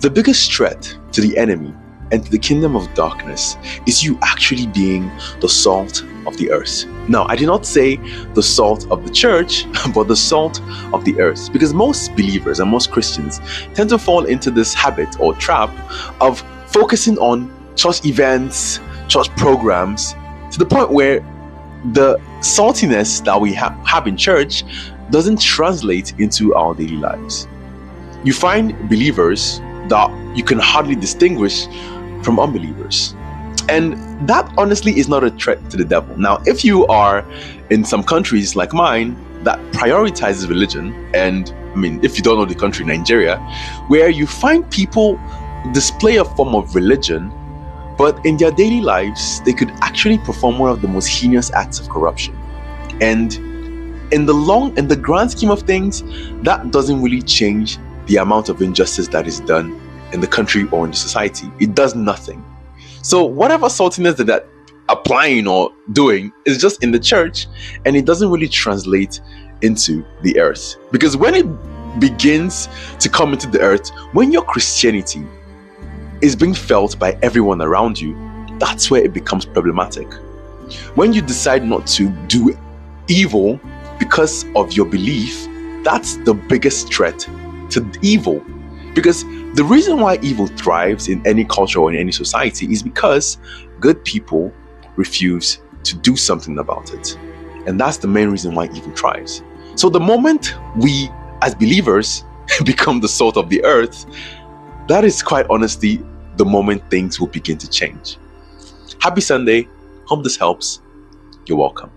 The biggest threat to the enemy and to the kingdom of darkness is you actually being the salt of the earth. Now, I did not say the salt of the church, but the salt of the earth, because most believers and most Christians tend to fall into this habit or trap of focusing on church events, church programs, to the point where the saltiness that we have in church doesn't translate into our daily lives. You find believers that you can hardly distinguish from unbelievers. And that honestly is not a threat to the devil. Now, if you are in some countries like mine that prioritizes religion, and I mean, if you don't know the country, Nigeria, where you find people display a form of religion, but in their daily lives, they could actually perform one of the most heinous acts of corruption. And in the grand scheme of things, that doesn't really change the amount of injustice that is done in the country or in the society. It does nothing. So whatever saltiness that applying or doing is just in the church, and it doesn't really translate into the earth. Because when it begins to come into the earth, when your Christianity is being felt by everyone around you, that's where it becomes problematic. When you decide not to do evil because of your belief, that's the biggest threat to evil. Because the reason why evil thrives in any culture or in any society is because good people refuse to do something about it. And that's the main reason why evil thrives. So the moment we as believers become the salt of the earth, that is quite honestly the moment things will begin to change. Happy Sunday. Hope this helps. You're welcome.